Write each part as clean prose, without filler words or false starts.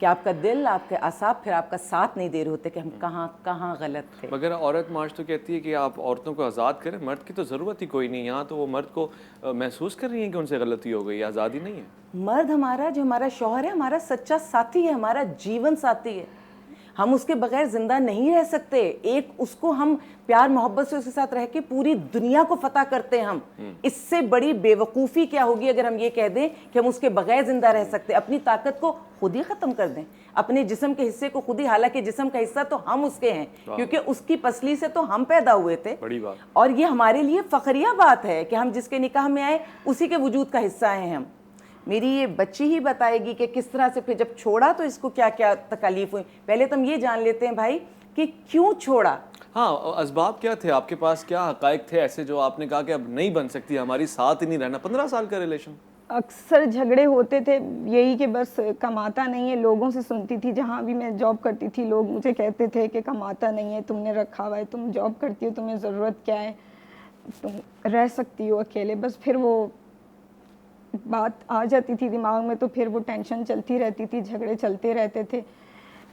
کہ آپ کا دل، آپ کے اعصاب پھر آپ کا ساتھ نہیں دے رہے ہوتے کہ ہم کہاں کہاں غلط تھے. مگر عورت معاش تو کہتی ہے کہ آپ عورتوں کو آزاد کریں، مرد کی تو ضرورت ہی کوئی نہیں. یہاں تو وہ مرد کو محسوس کر رہی ہیں کہ ان سے غلطی ہو گئی، آزادی نہیں ہے. مرد ہمارا، جو ہمارا شوہر ہے، ہمارا سچا ساتھی ہے، ہمارا جیون ساتھی ہے. ہم اس کے بغیر زندہ نہیں رہ سکتے. ایک اس کو ہم پیار محبت سے اس کے ساتھ رہ کے پوری دنیا کو فتح کرتے ہیں ہم. اس سے بڑی بے وقوفی کیا ہوگی اگر ہم یہ کہہ دیں کہ ہم اس کے بغیر زندہ رہ سکتے. اپنی طاقت کو خود ہی ختم کر دیں، اپنے جسم کے حصے کو خود ہی، حالانکہ جسم کا حصہ تو ہم اس کے ہیں کیونکہ اس کی پسلی سے تو ہم پیدا ہوئے تھے. بڑی بات. اور یہ ہمارے لیے فخریہ بات ہے کہ ہم جس کے نکاح میں آئے اسی کے وجود کا حصہ ہیں ہم. میری یہ بچی ہی بتائے گی کہ کس طرح سے پھر جب چھوڑا تو اس کو کیا کیا تکالیف ہوئی. پہلے تو ہم یہ جان لیتے ہیں بھائی کہ کیوں چھوڑا. ہاں، اسباب کیا تھے آپ کے پاس؟ کیا حقائق تھے ایسے جو آپ نے کہا کہ اب نہیں بن سکتی، ہماری ساتھ ہی نہیں رہنا؟ 15 سال کا ریلیشن. اکثر جھگڑے ہوتے تھے یہی کہ بس کماتا نہیں ہے. لوگوں سے سنتی تھی، جہاں بھی میں جاب کرتی تھی لوگ مجھے کہتے تھے کہ کماتا نہیں ہے، تم نے رکھا ہوا ہے، تم جاب کرتی ہو، تمہیں ضرورت کیا ہے، تم رہ سکتی ہو اکیلے. بس پھر وہ بات آ جاتی تھی دماغ میں تو پھر وہ ٹینشن چلتی رہتی تھی، جھگڑے چلتے رہتے تھے.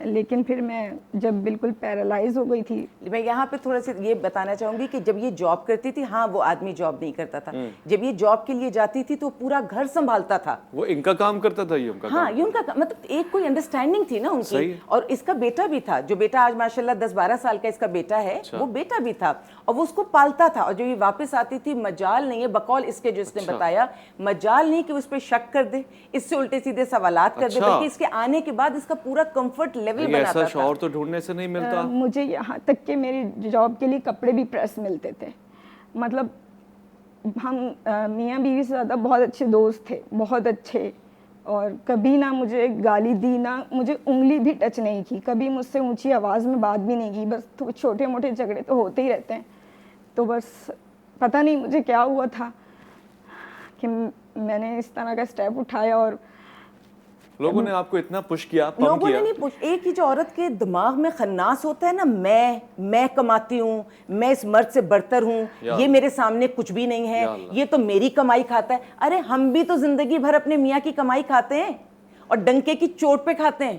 لیکن پھر میں جب بالکل پیرالائز ہو گئی تھی. میں یہاں پہ تھوڑا سا یہ بتانا چاہوں گی کہ جب یہ جاب کرتی تھی، ہاں وہ آدمی جاب نہیں کرتا تھا. جب یہ جاب کے لیے جاتی تھی تو پورا گھر سنبھالتا تھا. وہ ان کا کام کرتا تھا، یہ ان کا کام. ہاں، یہ ان کا مطلب ایک کوئی انڈرسٹینڈنگ تھی نا ان کی. اور اس کا بیٹا بھی تھا، جو بیٹا آج ماشاءاللہ 10-12 سال کا اس کا بیٹا ہے، وہ بیٹا بھی تھا اور وہ اس کو پالتا تھا. اور جب یہ واپس آتی تھی مجال نہیں ہے، بقول اس کے جو اس نے بتایا، مجال نہیں کہ اس پہ شک کر دے، اس سے الٹے سیدھے سوالات کر دے، بلکہ اس کے آنے کے بعد اس کا پورا کمفرٹ لیول بناتا تھا. شوہر تو ڈھونڈنے سے نہیں ملتا. مجھے یہاں تک کہ میری جاب کے لیے کپڑے بھی پریس ملتے تھے. مطلب ہم میاں بیوی سے زیادہ بہت اچھے دوست تھے، بہت اچھے. اور کبھی نہ مجھے گالی دی، نہ مجھے انگلی بھی ٹچ نہیں کی، کبھی مجھ سے اونچی آواز میں بات بھی نہیں کی. بس چھوٹے موٹے جھگڑے تو ہوتے ہی رہتے ہیں. تو بس پتہ نہیں مجھے کیا ہوا تھا کہ میں نے اس طرح کا اسٹیپ اٹھایا. اور لوگوں نے آپ کو اتنا پش کیا، پم لوگوں کیا. نے نہیں پوچھ. ایک ہی جو عورت کے دماغ میں خناس ہوتا ہے نا، میں کماتی ہوں، میں اس مرد سے برتر ہوں، یہ میرے سامنے کچھ بھی نہیں ہے، یہ تو میری کمائی کھاتا ہے. ارے ہم بھی تو زندگی بھر اپنے میاں کی کمائی کھاتے ہیں اور ڈنکے کی چوٹ پہ کھاتے ہیں.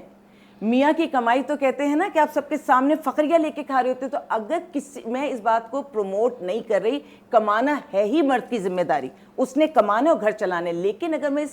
میاں کی کمائی تو کہتے ہیں نا کہ آپ سب کے سامنے فخریہ لے کے کھا رہے ہوتے. تو اگر میں اس بات کو پروموٹ نہیں کر رہی، کمانا ہے ہی مرد کی ذمہ داری، اس نے کمانا اور گھر چلانے. لیکن اگر میں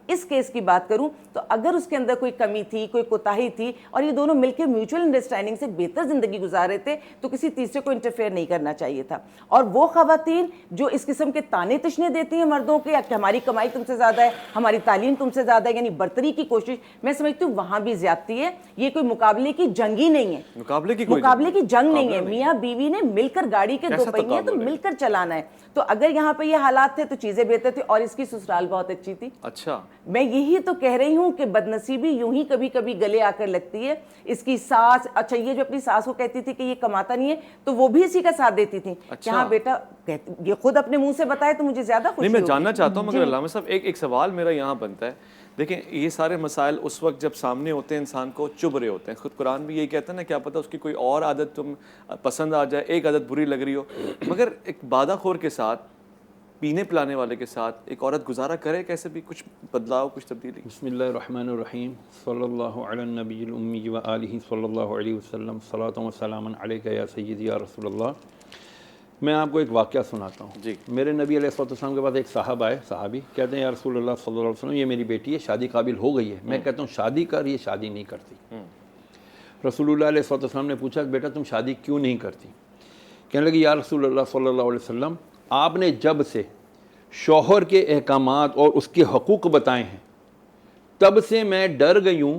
اس کیس کی بات کروں تو اگر اس کے اندر کوئی کمی تھی، کوئی کوتاہی تھی اور یہ دونوں مل کے میوچل انڈرسٹینڈنگ سے بہتر زندگی گزار رہے تھے تو کسی تیسرے کو انٹرفیئر نہیں کرنا چاہیے تھا. اور وہ خواتین جو اس قسم کے تانے تشنے دیتی ہیں مردوں کے کہ ہماری کمائی تم سے زیادہ ہے، ہماری تعلیم تم سے زیادہ ہے، یعنی برتری کی کوشش، میں سمجھتی ہوں وہاں بھی زیادتی ہے. یہ کوئی مقابلے کی جنگ ہی نہیں ہے، مقابلے کی جنگ نہیں ہے. میاں بیوی نے مل کر گاڑی کے دو پہیے تو مل کر چلانا ہے. تو اگر یہاں پہ یہ حالات تھے تو چیزیں بہتر تھی. اور اس کی سسرال بہت اچھی تھی. اچھا، میں یہی تو کہہ رہی ہوں کہ بدنصیبی یوں ہی کبھی کبھی گلے آ کر لگتی ہے. اس کی ساس، اچھا یہ جو اپنی ساس کو کہتی تھی کہ یہ کماتا نہیں ہے تو وہ بھی اسی کا ساتھ دیتی تھی. ہاں بیٹا، یہ خود اپنے منہ سے بتائے تو مجھے زیادہ خوشی نہیں. میں جاننا چاہتا ہوں مگر علامہ صاحب ایک سوال میرا یہاں بنتا ہے. دیکھیں یہ سارے مسائل اس وقت جب سامنے ہوتے ہیں انسان کو چبھ رہے ہوتے ہیں. خود قرآن بھی یہی کہتا ہے نا، کیا پتہ اس کی کوئی اور عادت تم پسند آ جائے، ایک عادت بری لگ رہی ہو. مگر ایک بادہ خور کے ساتھ، پینے پلانے والے کے ساتھ ایک عورت گزارا کرے کیسے بھی؟ کچھ بدلاؤ، کچھ تبدیلی؟ بسم اللہ الرحمن الرحیم. صلی اللہ علی النبی الامی و آلہ صلی اللہ علیہ وسلم. صلاۃ و سلام علیک یا سیدی یا رسول اللہ. میں آپ کو ایک واقعہ سناتا ہوں. جی. میرے نبی علیہ السلام کے پاس ایک صاحب آئے، صحابی کہتے ہیں یا رسول اللہ صلی اللہ علیہ وسلم، یہ میری بیٹی ہے، شادی قابل ہو گئی ہے. میں کہتا ہوں شادی کر، یہ شادی نہیں کرتی. رسول اللہ علیہ السلام نے پوچھا کہ بیٹا تم شادی کیوں نہیں کرتی؟ کہنے لگی یا رسول اللہ صلی اللہ علیہ وسلم، آپ نے جب سے شوہر کے احکامات اور اس کے حقوق بتائے ہیں تب سے میں ڈر گئی ہوں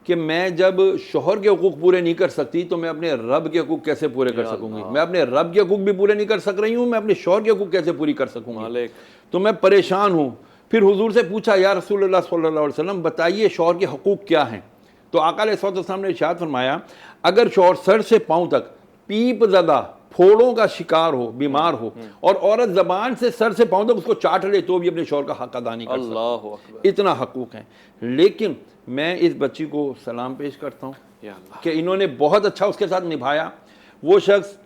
کہ میں جب شوہر کے حقوق پورے نہیں کر سکتی تو میں اپنے رب کے حقوق کیسے پورے کر سکوں گی. میں اپنے رب کے حقوق بھی پورے نہیں کر سک رہی ہوں، میں اپنے شوہر کے حقوق کیسے پوری کر سکوں گی. تو میں پریشان ہوں. پھر حضور سے پوچھا یا رسول اللہ صلی اللہ علیہ وسلم بتائیے شوہر کے حقوق کیا ہیں. تو آقا علیہ السلام نے ارشاد فرمایا اگر شوہر سر سے پاؤں تک پیپ زدہ، پھوڑوں کا شکار ہو، بیمار ہو اور عورت زبان سے سر سے پاؤں تک اس کو چاٹ لے تو بھی اپنے شوہر کا حق ادا نہیں کر سکتی. اتنا حقوق ہیں. لیکن میں اس بچی کو سلام پیش کرتا ہوں کہ انہوں نے بہت اچھا اس کے ساتھ نبھایا. وہ شخص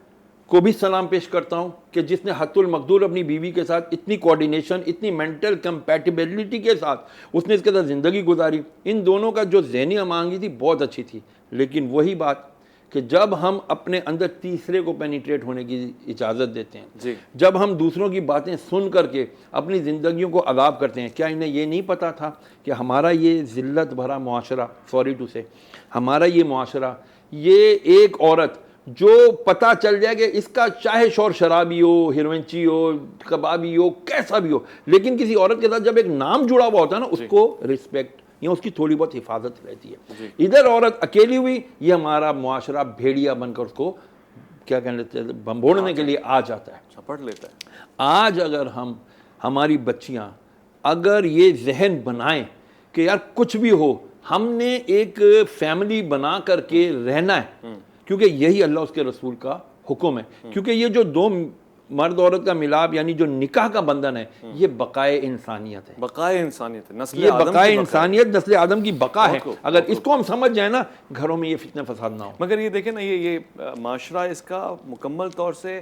کو بھی سلام پیش کرتا ہوں کہ جس نے حت المقدور اپنی بیوی کے ساتھ اتنی کوارڈینیشن، اتنی مینٹل کمپیٹیبلٹی کے ساتھ اس نے اس کے ساتھ زندگی گزاری. ان دونوں کا جو ذہنی ہمآہنگی تھی بہت اچھی تھی. لیکن وہی بات کہ جب ہم اپنے اندر تیسرے کو پینیٹریٹ ہونے کی اجازت دیتے ہیں، جب ہم دوسروں کی باتیں سن کر کے اپنی زندگیوں کو عذاب کرتے ہیں. کیا انہیں یہ نہیں پتا تھا کہ ہمارا یہ ذلت بھرا معاشرہ، سوری ٹو سے، ہمارا یہ معاشرہ، یہ ایک عورت جو پتہ چل جائے کہ اس کا چاہے شور شرابی ہو، ہیروئنچی ہو، کبابی ہو، کیسا بھی ہو، لیکن کسی عورت کے ساتھ جب ایک نام جڑا ہوا ہوتا ہے نا، اس کو رسپیکٹ یا اس کی تھوڑی بہت حفاظت رہتی ہے. ادھر عورت اکیلی ہوئی، یہ ہمارا معاشرہ بھیڑیا بن کر اس کو کیا کہتے ہیں بمبوڑنے کے لیے آ جاتا ہے، چپٹ لیتا ہے. آج اگر ہماری بچیاں اگر یہ ذہن بنائیں کہ یار کچھ بھی ہو ہم نے ایک فیملی بنا کر کے رہنا ہے، کیونکہ یہی اللہ اس کے رسول کا حکم ہے. کیونکہ یہ جو دو مرد عورت کا ملاپ یعنی جو نکاح کا بندھن ہے، یہ بقائے انسانیت ہے. بقائے انسانیت ہے، نسل یہ آدم بقائے کی انسانیت، نسل آدم کی بقا ہے. اگر اس کو ہم سمجھ جائیں نا، گھروں میں یہ فتنہ فساد نہ ہو. مگر یہ دیکھیں نا، یہ معاشرہ اس کا مکمل طور سے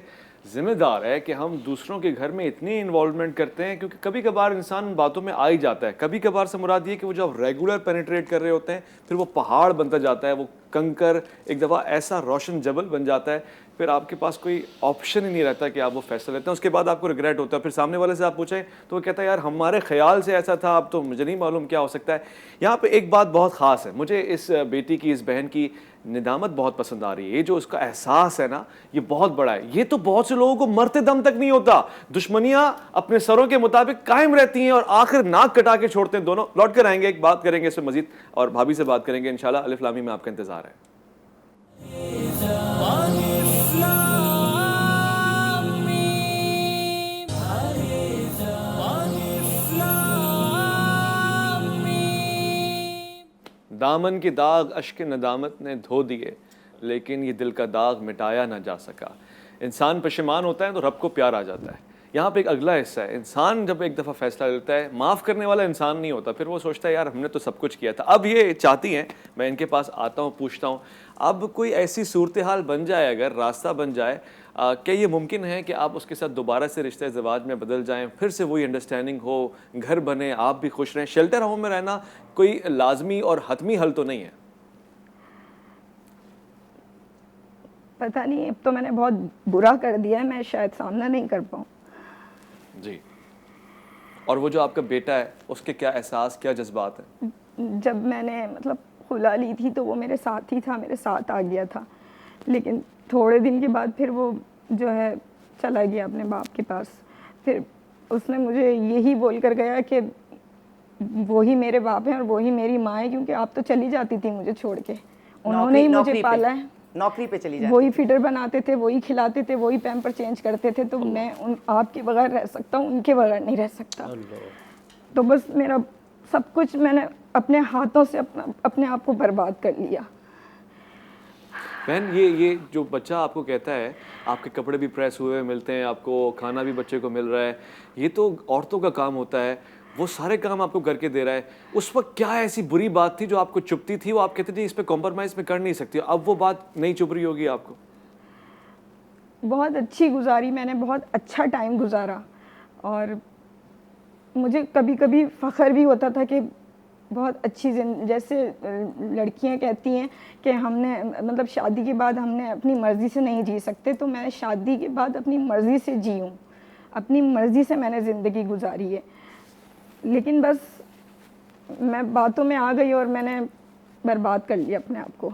ذمہ دار ہے کہ ہم دوسروں کے گھر میں اتنی انوالومنٹ کرتے ہیں، کیونکہ کبھی کبھار انسان باتوں میں آ ہی جاتا ہے. کبھی کبھار سے مراد یہ کہ وہ جب ریگولر پینیٹریٹ کر رہے ہوتے ہیں پھر وہ پہاڑ بنتا جاتا ہے، وہ کنکر ایک دفعہ ایسا روشن جبل بن جاتا ہے، پھر آپ کے پاس کوئی آپشن ہی نہیں رہتا کہ آپ وہ فیصلہ لیتے ہیں. اس کے بعد آپ کو ریگریٹ ہوتا ہے، پھر سامنے والے سے آپ پوچھیں تو وہ کہتا ہے یار ہمارے خیال سے ایسا تھا، اب تو مجھے نہیں معلوم کیا ہو سکتا ہے. یہاں پہ ایک بات بہت خاص ہے، مجھے اس بیٹی کی، اس بہن کی ندامت بہت پسند آ رہی ہے. یہ جو اس کا احساس ہے نا، یہ بہت بڑا ہے. یہ تو بہت سے لوگوں کو مرتے دم تک نہیں ہوتا. دشمنیاں اپنے سروں کے مطابق قائم رہتی ہیں اور آخر ناک کٹا کے چھوڑتے ہیں. دونوں لوٹ کر آئیں گے، ایک بات کریں گے اس پہ مزید اور بھابھی سے بات کریں گے انشاءاللہ. الف لامی میں آپ کا انتظار ہے. دامن کے داغ اشک ندامت نے دھو دیے، لیکن یہ دل کا داغ مٹایا نہ جا سکا. انسان پشیمان ہوتا ہے تو رب کو پیار آ جاتا ہے. یہاں پہ ایک اگلا حصہ ہے، انسان جب ایک دفعہ فیصلہ لیتا ہے، معاف کرنے والا انسان نہیں ہوتا. پھر وہ سوچتا ہے یار ہم نے تو سب کچھ کیا تھا. اب یہ چاہتی ہیں، میں ان کے پاس آتا ہوں، پوچھتا ہوں، اب کوئی ایسی صورتحال بن جائے، اگر راستہ بن جائے، کیا یہ ممکن ہے کہ آپ اس کے ساتھ دوبارہ سے رشتہ زواج میں بدل جائیں، پھر سے وہی انڈرسٹینڈنگ ہو، گھر بنے، آپ بھی خوش رہیں؟ شیلٹر ہوم میں رہنا کوئی لازمی اور حتمی حل تو نہیں ہے. پتہ نہیں، اب تو میں نے بہت برا کر دیا ہے، میں شاید سامنا نہیں کر پاؤں. جی. اور وہ جو آپ کا بیٹا ہے، اس کے کیا احساس، کیا جذبات ہیں؟ جب میں نے مطلب خلا لی تھی تو وہ میرے ساتھ ہی تھا، میرے ساتھ آ گیا تھا، لیکن تھوڑے دن کے بعد پھر وہ جو ہے چلا گیا اپنے باپ کے پاس. پھر اس نے مجھے یہی بول کر گیا کہ وہی میرے باپ ہیں اور وہی میری ماں ہے، کیونکہ آپ تو چلی جاتی تھی مجھے چھوڑ کے، انہوں نے ہی مجھے پالا ہے. نوکری پہ چلی جاتی، وہی فیڈر بناتے تھے، وہی کھلاتے تھے، وہی پیمپر چینج کرتے تھے، تو میں آپ کے بغیر رہ سکتا ہوں، ان کے بغیر نہیں رہ سکتا. تو بس میرا سب کچھ میں نے اپنے ہاتھوں سے اپنے آپ کو برباد کر لیا. بہن، یہ جو بچہ آپ کو کہتا ہے آپ کے کپڑے بھی پریس ہوئے ملتے ہیں، آپ کو کھانا بھی بچے کو مل رہا ہے، یہ تو عورتوں کا کام ہوتا ہے، وہ سارے کام آپ کو کر کے دے رہا ہے. اس وقت کیا ایسی بری بات تھی جو آپ کو چپتی تھی، وہ آپ کہتے تھے اس پہ کمپرومائز میں کر نہیں سکتی، اب وہ بات نہیں چپ رہی ہوگی آپ کو؟ بہت اچھی گزاری، میں نے بہت اچھا ٹائم گزارا، اور مجھے کبھی کبھی فخر بھی ہوتا تھا کہ بہت اچھی جیسے لڑکیاں کہتی ہیں کہ ہم نے مطلب شادی کے بعد ہم نے اپنی مرضی سے نہیں جی سکتے، تو میں شادی کے بعد اپنی مرضی سے جی ہوں، اپنی مرضی سے میں نے زندگی گزاری ہے. لیکن بس میں باتوں میں آ گئی اور میں نے برباد کر لیا اپنے آپ کو.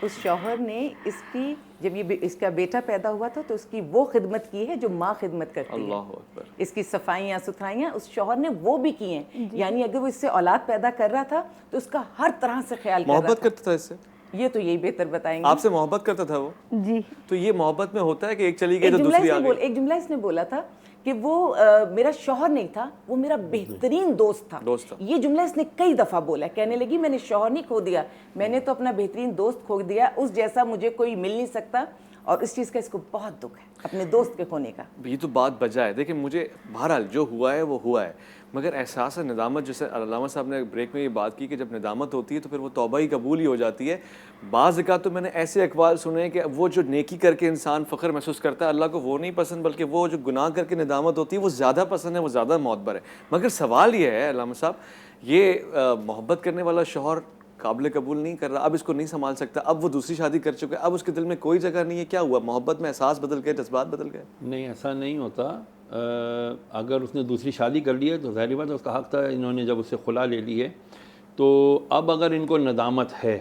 اس شوہر نے اس کی، جب یہ اس کا بیٹا پیدا ہوا تھا تو اس کی وہ خدمت کی ہے جو ماں خدمت کرتی ہے. اللہ اکبر. اس کی صفائیاں ستھرائیاں اس شوہر نے وہ بھی کی ہیں. یعنی اگر وہ اس سے اولاد پیدا کر رہا تھا تو اس کا ہر طرح سے خیال کر رہا تھا. محبت کرتا تھا اس سے؟ یہ تو یہی بہتر بتائیں گے. آپ سے محبت کرتا تھا وہ؟ جی. تو یہ محبت میں ہوتا ہے کہ ایک چلی گئی تو دوسری آ گئی. ایک جملہ اس نے بولا تھا کہ وہ میرا شوہر نہیں تھا، وہ میرا بہترین دوست تھا. یہ جملہ اس نے کئی دفعہ بولا. کہنے لگی میں نے شوہر نہیں کھو دیا، میں نے تو اپنا بہترین دوست کھو دیا، اس جیسا مجھے کوئی مل نہیں سکتا. اور اس چیز کا اس کو بہت دکھ ہے اپنے دوست کے کھونے کا. یہ تو بات بجا ہے. دیکھیں مجھے بہرحال جو ہوا ہے وہ ہوا ہے, مگر احساس ندامت, جیسے علامہ صاحب نے بریک میں یہ بات کی کہ جب ندامت ہوتی ہے تو پھر وہ توبہ ہی قبول ہی ہو جاتی ہے. بعض اوقات تو میں نے ایسے اقوال سنے ہیں کہ وہ جو نیکی کر کے انسان فخر محسوس کرتا ہے اللہ کو وہ نہیں پسند, بلکہ وہ جو گناہ کر کے ندامت ہوتی ہے وہ زیادہ پسند ہے, وہ زیادہ معتبر ہے. مگر سوال یہ ہے علامہ صاحب, یہ محبت کرنے والا شوہر قابل قبول نہیں کر رہا, اب اس کو نہیں سنبھال سکتا, اب وہ دوسری شادی کر چکا ہے, اب اس کے دل میں کوئی جگہ نہیں ہے, کیا ہوا؟ محبت میں احساس بدل گئے, جذبات بدل گئے؟ نہیں, ایسا نہیں ہوتا. اگر اس نے دوسری شادی کر لی ہے تو ظاہری بات ہے اس کا حق تھا. انہوں نے جب اس سے خلا لے لی ہے تو اب اگر ان کو ندامت ہے,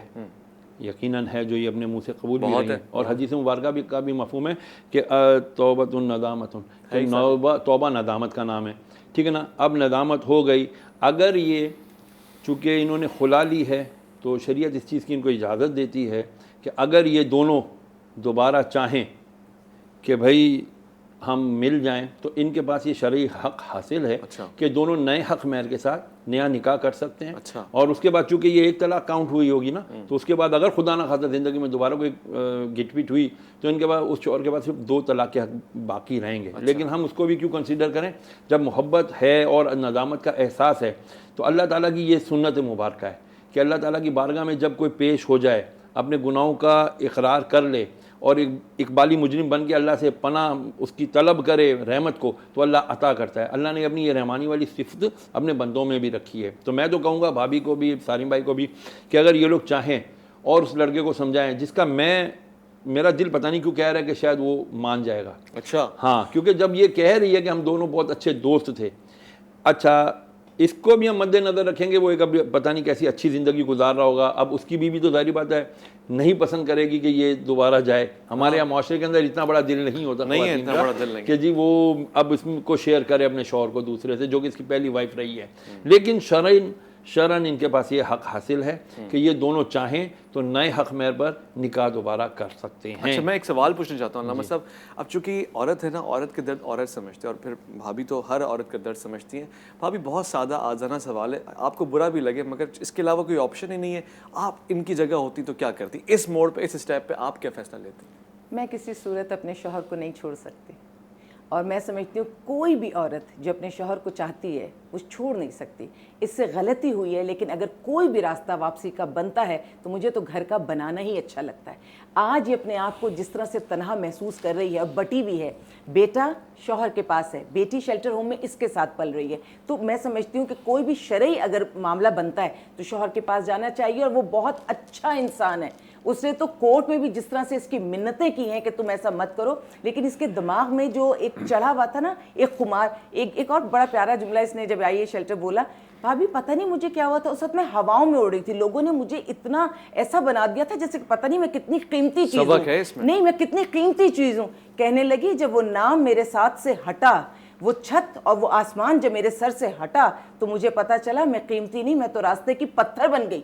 یقیناً ہے, جو یہ اپنے منہ سے قبول بھی رہی ہے, اور حدیث مبارکہ بھی کا بھی مفہوم ہے کہ توبۃ ندامت, توبہ ندامت کا نام ہے, ٹھیک ہے نا. اب ندامت ہو گئی, اگر یہ چونکہ انہوں نے خلا لی ہے تو شریعت اس چیز کی ان کو اجازت دیتی ہے کہ اگر یہ دونوں دوبارہ چاہیں کہ بھائی ہم مل جائیں تو ان کے پاس یہ شرعی حق حاصل ہے کہ دونوں نئے حق مہر کے ساتھ نیا نکاح کر سکتے ہیں. اور اس کے بعد چونکہ یہ ایک طلاق کاؤنٹ ہوئی ہوگی نا, تو اس کے بعد اگر خدا نہ خواستہ زندگی میں دوبارہ کوئی گٹ پٹ ہوئی تو ان کے بعد اس شوہر کے بعد صرف 2 طلاق کے حق باقی رہیں گے. لیکن ہم اس کو بھی کیوں کنسیڈر کریں؟ جب محبت ہے اور ندامت کا احساس ہے تو اللہ تعالیٰ کی یہ سنت مبارکہ ہے کہ اللہ تعالیٰ کی بارگاہ میں جب کوئی پیش ہو جائے, اپنے گناہوں کا اقرار کر لے اور اقبالی مجرم بن کے اللہ سے پناہ اس کی طلب کرے رحمت کو, تو اللہ عطا کرتا ہے. اللہ نے اپنی یہ رحمانی والی صفت اپنے بندوں میں بھی رکھی ہے. تو میں تو کہوں گا بھابھی کو بھی, سارم بھائی کو بھی, کہ اگر یہ لوگ چاہیں اور اس لڑکے کو سمجھائیں, جس کا میرا دل پتہ نہیں کیوں کہہ رہا ہے کہ شاید وہ مان جائے گا. اچھا, ہاں, کیونکہ جب یہ کہہ رہی ہے کہ ہم دونوں بہت اچھے دوست تھے, اچھا اس کو بھی ہم مد نظر رکھیں گے, وہ ایک اب پتہ نہیں کیسی اچھی زندگی گزار رہا ہوگا. اب اس کی بیوی تو ظاہری بات ہے نہیں پسند کرے گی کہ یہ دوبارہ جائے. ہمارے یہاں معاشرے کے اندر اتنا بڑا دل نہیں ہوتا کہ جی وہ اب اس کو شیئر کرے اپنے شوہر کو دوسرے سے, جو کہ اس کی پہلی وائف رہی ہے. لیکن شرعاً ان کے پاس یہ حق حاصل ہے کہ یہ دونوں چاہیں تو نئے حق مہر پر نکاح دوبارہ کر سکتے ہیں. اچھا, میں ایک سوال پوچھنا چاہتا ہوں علامہ صاحب, اب چونکہ عورت ہے نا, عورت کے درد عورت سمجھتے ہیں, اور پھر بھابھی تو ہر عورت کا درد سمجھتی ہیں. بھابھی بہت سادہ آزادانہ سوال ہے, آپ کو برا بھی لگے مگر اس کے علاوہ کوئی آپشن ہی نہیں ہے, آپ ان کی جگہ ہوتی تو کیا کرتی؟ اس موڑ پہ, اس اسٹیپ پہ آپ کیا فیصلہ لیتی؟ میں کسی صورت اپنے شوہر کو نہیں چھوڑ سکتی, اور میں سمجھتی ہوں کوئی بھی عورت جو اپنے شوہر کو چاہتی ہے وہ چھوڑ نہیں سکتی. اس سے غلطی ہوئی ہے, لیکن اگر کوئی بھی راستہ واپسی کا بنتا ہے تو مجھے تو گھر کا بنانا ہی اچھا لگتا ہے. آج یہ اپنے آپ کو جس طرح سے تنہا محسوس کر رہی ہے, اور بٹی بھی ہے, بیٹا شوہر کے پاس ہے, بیٹی شیلٹر ہوم میں اس کے ساتھ پل رہی ہے, تو میں سمجھتی ہوں کہ کوئی بھی شرعی اگر معاملہ بنتا ہے تو شوہر کے پاس جانا چاہیے. اور وہ بہت اچھا انسان ہے, اس نے تو کورٹ میں بھی جس طرح سے اس کی منتیں کی ہیں کہ تم ایسا مت کرو, لیکن اس کے دماغ میں جو ایک چڑھا ہوا تھا نا, ایک خمار. ایک اور بڑا پیارا جملہ اس نے جب آئی ہے شیلٹر بولا, بھابھی پتہ نہیں مجھے کیا ہوا تھا, اس وقت میں ہواؤں میں اڑ رہی تھی, لوگوں نے مجھے اتنا ایسا بنا دیا تھا جیسے پتہ نہیں میں کتنی قیمتی چیز ہوں, نہیں میں کتنی قیمتی چیز ہوں. کہنے لگی جب وہ نام میرے ساتھ سے ہٹا, وہ چھت اور وہ آسمان جب میرے سر سے ہٹا, تو مجھے پتا چلا میں قیمتی نہیں, میں تو راستے کی پتھر بن گئی.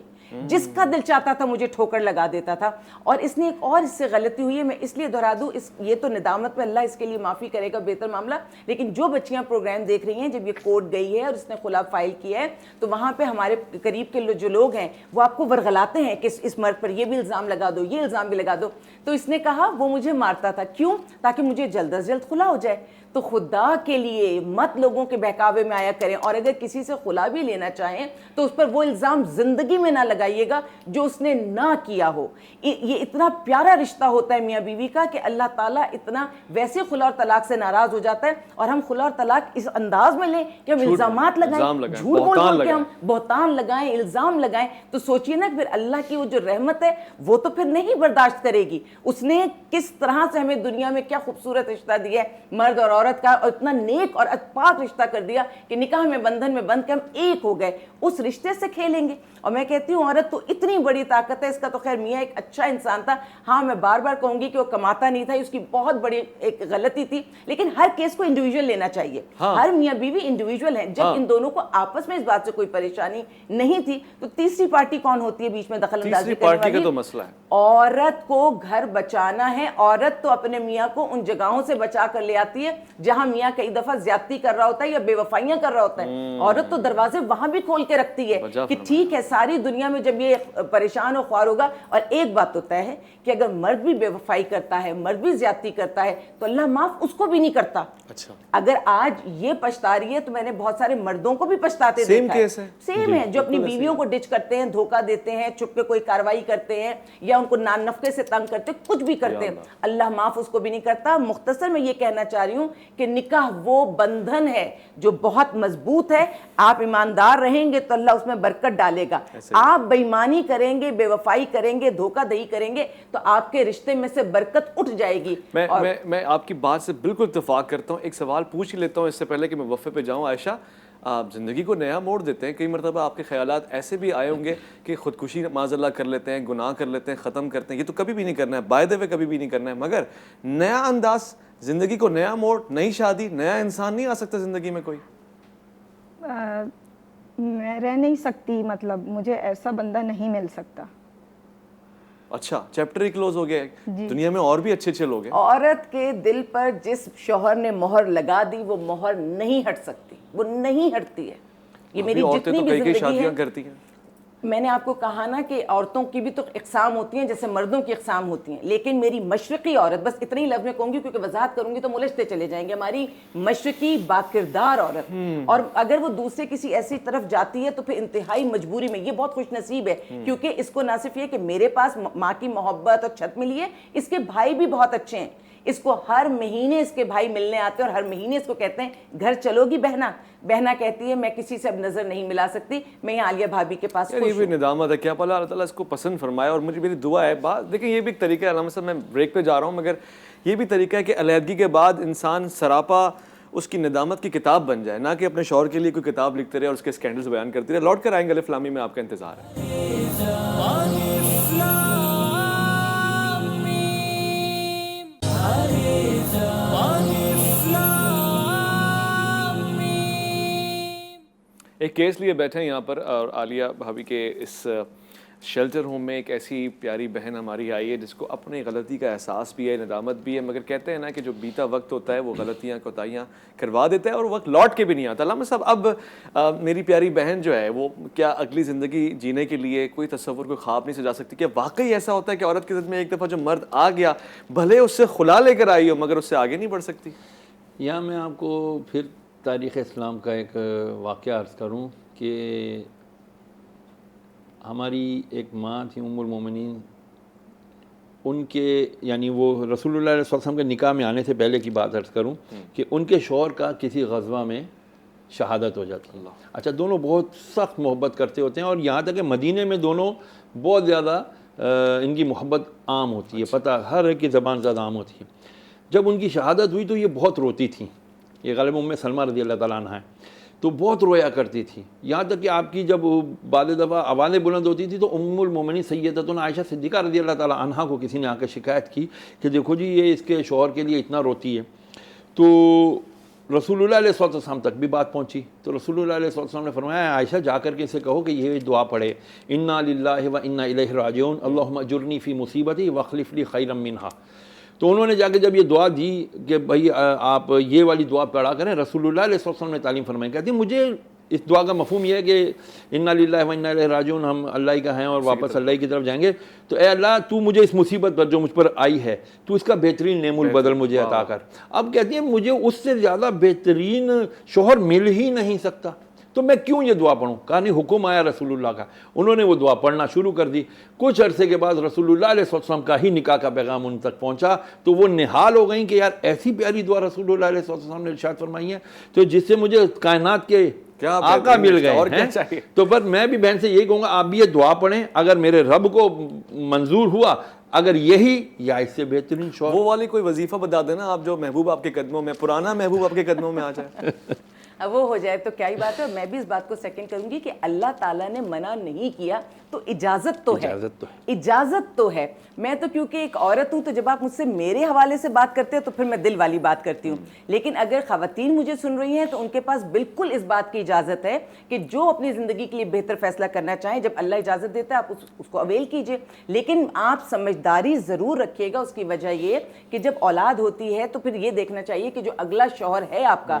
جس کا دل چاہتا تھا مجھے ٹھوکر لگا دیتا تھا. اور اس نے ایک اور اس سے غلطی ہوئی ہے, میں اس لیے دہرا دوں, یہ تو ندامت میں اللہ اس کے لیے معافی کرے گا, بہتر معاملہ. لیکن جو بچیاں پروگرام دیکھ رہی ہیں, جب یہ کورٹ گئی ہے اور اس نے خلا فائل کیا ہے, تو وہاں پہ ہمارے قریب کے جو لوگ ہیں وہ آپ کو ورغلاتے ہیں کہ اس مرد پر یہ بھی الزام لگا دو, یہ الزام بھی لگا دو. تو اس نے کہا وہ مجھے مارتا تھا, کیوں؟ تاکہ مجھے جلد از جلد خلا ہو جائے. تو خدا کے لیے مت لوگوں کے بہکاوے میں آیا کریں, اور اگر کسی سے خلا بھی لینا چاہیں تو اس پر وہ الزام زندگی میں نہ لگائیے گا جو اس نے نہ کیا ہو. یہ اتنا پیارا رشتہ ہوتا ہے میاں بیوی کا کہ اللہ تعالیٰ اتنا ویسے خلا اور طلاق سے ناراض ہو جاتا ہے, اور ہم خلا اور طلاق اس انداز میں لیں کہ ہم الزامات لگائیں, جھوٹ بول کے ہم بہتان لگائیں, الزام لگائیں. تو سوچئے نا پھر اللہ کی وہ جو رحمت ہے وہ تو پھر نہیں برداشت کرے گی. اس نے کس طرح سے ہمیں دنیا میں کیا خوبصورت رشتہ دیا ہے مرد اور عورت کا, اور اتنا نیک اور پاک رشتہ کر دیا کہ نکاح میں بندھن میں بندھ کے ہم ایک ہو گئے. اس رشتے سے کھیلیں گے. اور میں کہتی ہوں عورت تو اتنی بڑی طاقت ہے. اس کا تو خیر میاں ایک اچھا انسان تھا, ہاں میں بار بار کہوں گی کہ وہ کماتا نہیں تھا, اس کی بہت بڑی ایک غلطی تھی, لیکن ہر کیس کو انڈیویجول لینا چاہیے. ہر میاں بیوی انڈیویجول ہیں. جب ان دونوں کو آپس میں اس بات سے کوئی پریشانی نہیں تھی تو تیسری پارٹی کون ہوتی ہے بیچ میں دخل اندازی کرنے والی؟ کا تو مسئلہ ہے. عورت کو گھر بچانا ہے. عورت تو اپنے میاں کو ان جگہوں سے بچا کر لے آتی ہے جہاں میاں کئی دفعہ زیادتی کر رہا ہوتا ہے یا بے وفائیاں کر رہا ہوتا ہے. عورت تو دروازے وہاں بھی کھول کے رکھتی ہے کہ ٹھیک ہے ساری دنیا میں جب یہ پریشان و خوار ہوگا. اور ایک بات تو طے ہے کہ اگر مرد بھی بے وفائی کرتا ہے, مرد بھی زیادتی کرتا ہے, تو اللہ معاف اس کو بھی نہیں کرتا. اچھا, اگر آج یہ پچھتا رہی ہے تو میں نے بہت سارے مردوں کو بھی پچھتاتے دیکھا ہے. سیم ہے, جو اپنی بیویوں کو ڈچ کرتے ہیں, دھوکہ دیتے ہیں, چھپ کے کوئی کاروائی کرتے ہیں, یا ان کو نان نفقے سے تنگ کرتے ہیں, کچھ بھی کرتے ہیں, اللہ معاف اس کو بھی نہیں کرتا. مختصر میں یہ کہنا چاہ رہی ہوں کہ نکاح وہ بندھن ہے جو بہت مضبوط ہے. آپ ایماندار رہیں گے تو اللہ اس میں برکت ڈالے گا. آپ بے ایمانی کریں گے, بے وفائی کریں گے, دھوکہ دہی کریں گے تو آپ کے رشتے میں سے برکت اٹھ جائے گی. میں آپ کی بات سے بالکل اتفاق کرتا ہوں. ایک سوال پوچھ ہی لیتا ہوں اس سے پہلے کہ میں وقفے پہ جاؤں. عائشہ, آپ زندگی کو نیا موڑ دیتے ہیں, کئی مرتبہ آپ کے خیالات ایسے بھی آئے ہوں گے کہ خودکشی معاذ اللہ کر لیتے ہیں, گناہ کر لیتے ہیں, ختم کرتے ہیں, یہ تو کبھی بھی نہیں کرنا ہے, بائی دا وے کبھی بھی نہیں کرنا ہے, مگر نیا انداز, زندگی کو نیا موڑ, نئی شادی, نیا انسان نہیں آ سکتا زندگی میں کوئی؟ میں رہ نہیں سکتی, مطلب مجھے ایسا بندہ نہیں مل سکتا. اچھا, چیپٹر ہی کلوز ہو گیا ہے. دنیا میں اور بھی اچھے اچھے لوگ ہیں. عورت کے دل پر جس شوہر نے مہر لگا دی وہ مہر نہیں ہٹ سکتی, وہ نہیں ہٹتی ہے. یہ میری جتنی بھی زندگی شادیاں کرتی ہیں, میں نے آپ کو کہا نا کہ عورتوں کی بھی تو اقسام ہوتی ہیں جیسے مردوں کی اقسام ہوتی ہیں, لیکن میری مشرقی عورت, بس اتنی لفظ میں کہوں گی کیونکہ وضاحت کروں گی تو ملجھتے چلے جائیں گے, ہماری مشرقی باکردار عورت, اور اگر وہ دوسرے کسی ایسی طرف جاتی ہے تو پھر انتہائی مجبوری میں, یہ بہت خوش نصیب ہے کیونکہ اس کو نہ صرف یہ کہ میرے پاس ماں کی محبت اور چھت ملی ہے, اس کے بھائی بھی بہت اچھے ہیں. اس کو ہر مہینے اس کے بھائی ملنے آتے ہیں اور ہر مہینے اس کو کہتے ہیں گھر چلو گی بہنا. بہنا کہتی ہے میں کسی سے اب نظر نہیں ملا سکتی, میں یہاں عالیہ بھابھی کے پاس خوش ہوں. یہ بھی ندامت ہے, کیا پتا اللہ تعالیٰ اس کو پسند فرمائے. اور مجھے میری دعا ہے, دیکھیں یہ بھی ایک طریقہ ہے, علامہ صاحب میں بریک پہ جا رہا ہوں, مگر یہ بھی طریقہ ہے کہ علیحدگی کے بعد انسان سراپا اس کی ندامت کی کتاب بن جائے, نہ کہ اپنے شوہر کے لیے کوئی کتاب لکھتے رہے اور اس کے اسکینڈلز بیان کرتے رہے. لوٹ کر آئیں گے الف لام میم میں, آپ کا انتظار ہے. ایک کیس لیے بیٹھے ہیں یہاں پر, اور عالیہ بھابھی کے اس شیلٹر ہوم میں ایک ایسی پیاری بہن ہماری آئی ہے جس کو اپنی غلطی کا احساس بھی ہے, ندامت بھی ہے, مگر کہتے ہیں نا کہ جو بیتا وقت ہوتا ہے وہ غلطیاں کوتاہیاں کروا دیتا ہے اور وقت لوٹ کے بھی نہیں آتا. علامہ صاحب, اب میری پیاری بہن جو ہے وہ کیا اگلی زندگی جینے کے لیے کوئی تصور, کوئی خواب نہیں سجا سکتی؟ کیا واقعی ایسا ہوتا ہے کہ عورت کی زندگی میں ایک دفعہ جو مرد آ گیا, بھلے اس سے خلا لے کر آئی ہو, مگر اس سے آگے نہیں بڑھ سکتی؟ یہاں میں آپ کو پھر تاریخ اسلام کا ایک واقعہ عرض کروں کہ ہماری ایک ماں تھی ام المومنین, ان کے یعنی وہ رسول اللہ علیہ وسلم کے نکاح میں آنے سے پہلے کی بات عرض کروں کہ ان کے شوہر کا کسی غزوہ میں شہادت ہو جاتی ہے. اچھا, دونوں بہت سخت محبت کرتے ہوتے ہیں, اور یہاں تک کہ مدینے میں دونوں بہت زیادہ ان کی محبت عام ہوتی ہے, پتہ ہر ایک کی زبان زیادہ عام ہوتی ہے. جب ان کی شہادت ہوئی تو یہ بہت روتی تھیں, یہ غالب ام سلمہ رضی اللہ تعالیٰ عنہ ہے, تو بہت رویا کرتی تھی. یہاں تک کہ آپ کی جب بعض دفعہ آوازیں بلند ہوتی تھی تو ام المومنین سیدتنا عائشہ صدیقہ رضی اللہ تعالیٰ عنہ کو کسی نے آ کے شکایت کی کہ دیکھو جی یہ اس کے شوہر کے لیے اتنا روتی ہے. تو رسول اللہ علیہ السلام تک بھی بات پہنچی, تو رسول اللہ علیہ السلام نے فرمایا عائشہ جا کر کے اسے کہو کہ یہ دعا پڑھے, انا للہ و انا الیہ راجعون اللہم اجرنی فی مصیبتی واخلف لی خیرا منہا. تو انہوں نے جا کے جب یہ دعا دی کہ بھائی آپ یہ والی دعا پڑھا کریں, رسول اللہ علیہ وسلم نے تعلیم فرمائی. کہتی مجھے اس دعا کا مفہوم یہ ہے کہ انا للہ و انا الیہ راجعون, ہم اللہ ہی کا ہیں اور واپس اللہ ہی کی طرف جائیں گے, تو اے اللہ تو مجھے اس مصیبت پر جو مجھ پر آئی ہے تو اس کا بہترین نعم البدل مجھے عطا کر. اب کہتی ہیں مجھے اس سے زیادہ بہترین شوہر مل ہی نہیں سکتا, تو میں کیوں یہ دعا پڑھوں؟ کہا نہیں, حکم آیا رسول اللہ کا. انہوں نے وہ دعا پڑھنا شروع کر دی. کچھ عرصے کے بعد رسول اللہ علیہ وسلم کا ہی نکاح کا پیغام ان تک پہنچا, تو وہ نہال ہو گئیں کہ یار ایسی پیاری دعا رسول اللہ علیہ وسلم نے ارشاد فرمائی ہے تو جس سے مجھے کائنات کے آقا مل گئے ہیں. تو پر میں بھی بہن سے یہی کہوں گا آپ بھی یہ دعا پڑھیں, اگر میرے رب کو منظور ہوا, اگر یہی یا اس سے بہترین شوہر. وہ والی کوئی وظیفہ بتا دینا آپ جو محبوب آپ کے قدموں میں, پرانا محبوب آپ کے قدموں میں آ جائے. اب وہ ہو جائے تو کیا ہی بات ہے. اور میں بھی اس بات کو سیکنڈ کروں گی کہ اللہ تعالیٰ نے منع نہیں کیا تو اجازت تو ہے, اجازت تو ہے. میں تو کیونکہ ایک عورت ہوں تو جب آپ مجھ سے میرے حوالے سے بات کرتے ہیں تو پھر میں دل والی بات کرتی ہوں, لیکن اگر خواتین مجھے سن رہی ہیں تو ان کے پاس بالکل اس بات کی اجازت ہے کہ جو اپنی زندگی کے لیے بہتر فیصلہ کرنا چاہیں, جب اللہ اجازت دیتا ہے آپ اس کو اویل کیجئے. لیکن آپ سمجھداری ضرور رکھیے گا. اس کی وجہ یہ کہ جب اولاد ہوتی ہے تو پھر یہ دیکھنا چاہیے کہ جو اگلا شوہر ہے آپ کا,